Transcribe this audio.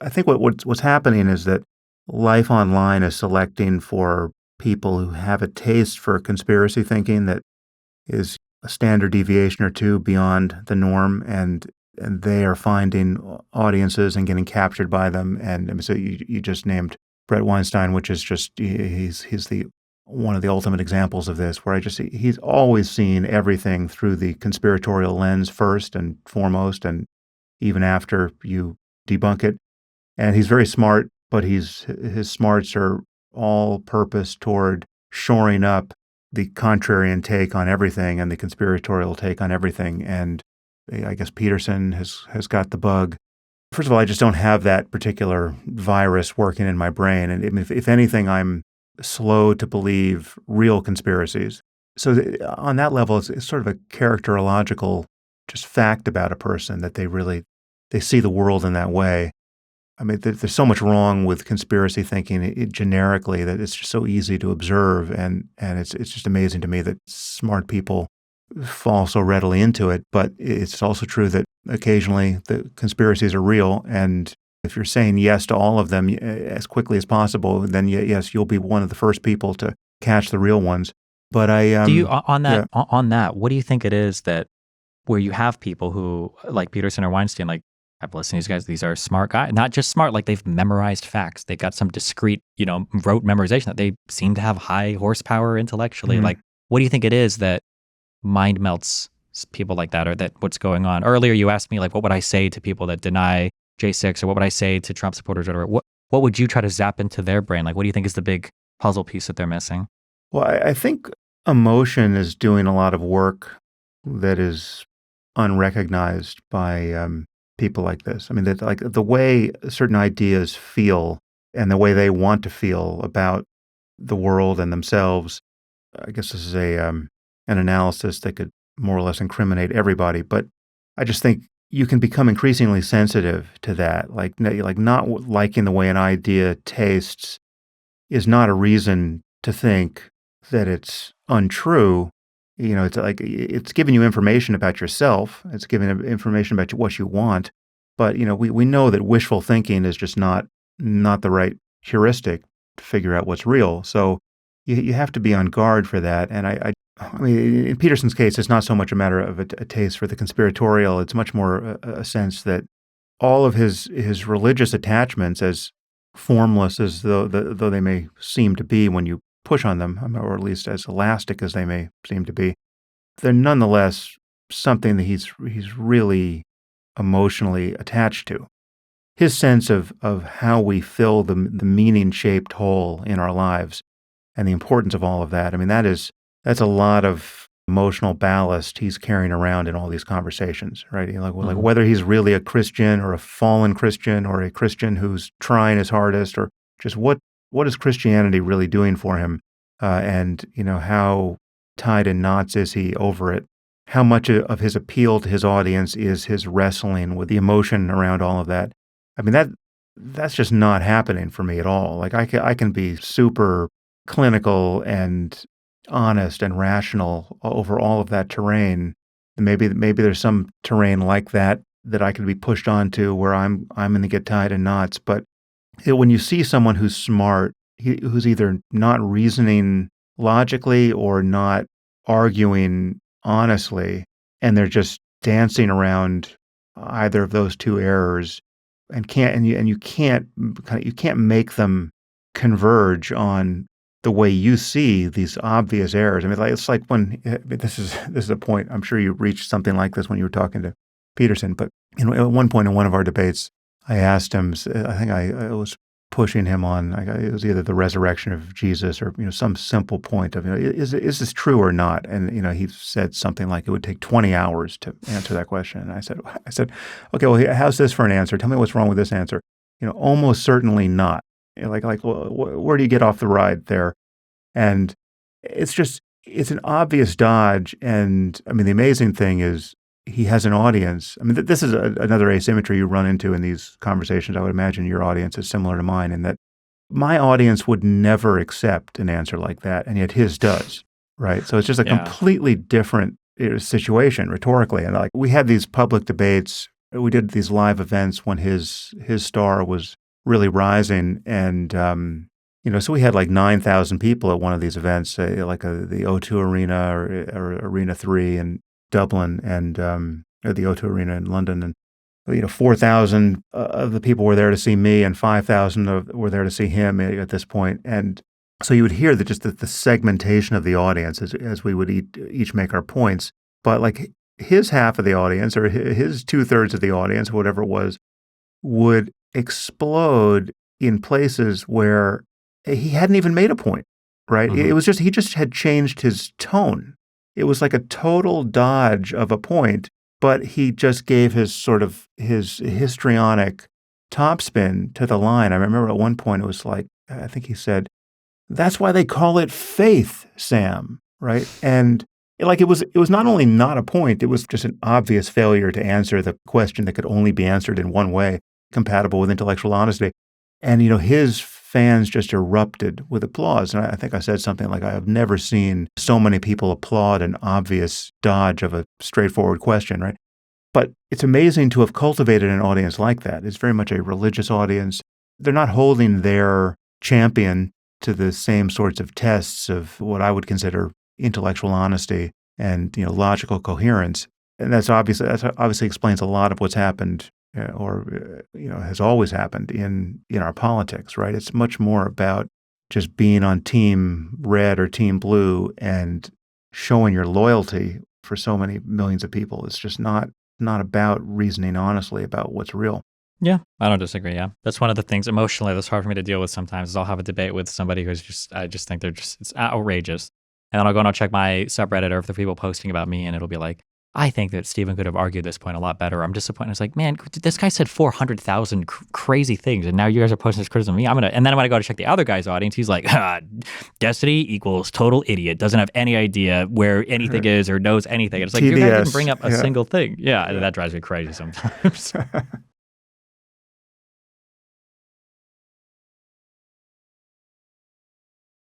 I think what's happening is that life online is selecting for people who have a taste for conspiracy thinking that is a standard deviation or two beyond the norm, and they are finding audiences and getting captured by them. And I mean, so you just named Bret Weinstein, which is just he's the one of the ultimate examples of this, where I just see he's always seen everything through the conspiratorial lens first and foremost, and even after you debunk it. And he's very smart, but his smarts are all purpose toward shoring up the contrarian take on everything and the conspiratorial take on everything. And I guess Peterson has got the bug. First of all, I just don't have that particular virus working in my brain. And if anything, I'm slow to believe real conspiracies. So on that level, it's sort of a characterological just fact about a person that they see the world in that way. I mean, there's so much wrong with conspiracy thinking generically that it's just so easy to observe, and it's just amazing to me that smart people fall so readily into it. But it's also true that occasionally the conspiracies are real, and if you're saying yes to all of them as quickly as possible, then yes, you'll be one of the first people to catch the real ones. But Do you on that yeah. on that? What do you think it is that where you have people who like Peterson or Weinstein, like I've listened to these guys. These are smart guys, not just smart, like they've memorized facts. They've got some discrete, rote memorization that they seem to have high horsepower intellectually. Mhm. Like, what do you think it is that mind melts people like that, or that what's going on? Earlier, you asked me, like, what would I say to people that deny J6, or what would I say to Trump supporters, or whatever? What would you try to zap into their brain? Like, what do you think is the big puzzle piece that they're missing? Well, I think emotion is doing a lot of work that is unrecognized by people like this. I mean, that like the way certain ideas feel and the way they want to feel about the world and themselves. I guess this is an analysis that could more or less incriminate everybody, but I just think you can become increasingly sensitive to that. Like not liking the way an idea tastes is not a reason to think that it's untrue. It's like it's giving you information about yourself. It's giving information about what you want. But we know that wishful thinking is just not the right heuristic to figure out what's real. So you have to be on guard for that. And I mean, in Peterson's case, it's not so much a matter of a taste for the conspiratorial. It's much more a sense that all of his religious attachments, as formless as though they may seem to be when you push on them, or at least as elastic as they may seem to be, they're nonetheless something that he's really emotionally attached to. His sense of how we fill the meaning-shaped hole in our lives and the importance of all of that. I mean, that's a lot of emotional ballast he's carrying around in all these conversations, right? Like whether he's really a Christian or a fallen Christian or a Christian who's trying his hardest, or just what is Christianity really doing for him? And how tied in knots is he over it? How much of his appeal to his audience is his wrestling with the emotion around all of that? I mean, that's just not happening for me at all. Like I can be super clinical and honest and rational over all of that terrain. And maybe there's some terrain like that I could be pushed onto where I'm going to get tied in knots. But when you see someone who's smart, who's either not reasoning logically or not arguing honestly, and they're just dancing around either of those two errors, and you can't make them converge on the way you see these obvious errors. I mean, it's like when this is a point. I'm sure you reached something like this when you were talking to Peterson. But at one point in one of our debates, I asked him. I think I was pushing him on. It was either the resurrection of Jesus or some simple point of is this true or not? And he said something like it would take 20 hours to answer that question. And I said, okay, well, how's this for an answer? Tell me what's wrong with this answer. Almost certainly not. Well, where do you get off the ride there? And it's an obvious dodge. And I mean, the amazing thing is he has an audience. I mean, this is another asymmetry you run into in these conversations. I would imagine your audience is similar to mine in that my audience would never accept an answer like that, and yet his does, right? So it's just a completely different situation rhetorically. And like we had these public debates we did these live events when his star was really rising, and so we had like 9,000 people at one of these events, the O2 Arena or Arena 3 in Dublin, and or the O2 Arena in London, and 4,000 of the people were there to see me, and 5,000 were there to see him at this point. And so you would hear the segmentation of the audience as we would each make our points. But like his half of the audience, or his 2/3 of the audience, whatever it was, would explode in places where he hadn't even made a point, right? Mhm. It was just, he just had changed his tone. It was like a total dodge of a point, but he just gave his histrionic topspin to the line. I remember at one point it was like, I think he said, "That's why they call it faith, Sam," right? And it was not only not a point, it was just an obvious failure to answer the question that could only be answered in one way, compatible with intellectual honesty. And, his fans just erupted with applause. And I think I said something like, I have never seen so many people applaud an obvious dodge of a straightforward question, right? But it's amazing to have cultivated an audience like that. It's very much a religious audience. They're not holding their champion to the same sorts of tests of what I would consider intellectual honesty and logical coherence. And that obviously explains a lot of what's happened has always happened in our politics, right? It's much more about just being on team red or team blue and showing your loyalty for so many millions of people. It's just not about reasoning honestly about what's real. Yeah, I don't disagree. Yeah. That's one of the things emotionally that's hard for me to deal with sometimes is I'll have a debate with somebody I just think it's outrageous. And then I'll go and I'll check my subreddit or if there are people posting about me and it'll be like, I think that Stephen could have argued this point a lot better. I'm disappointed. It's like, man, this guy said 400,000 crazy things, and now you guys are posting this criticism of me. And then when I go to check the other guy's audience, he's like, Destiny equals total idiot, doesn't have any idea where anything is or knows anything. And it's like, your guy didn't bring up a single thing. Yeah, that drives me crazy sometimes.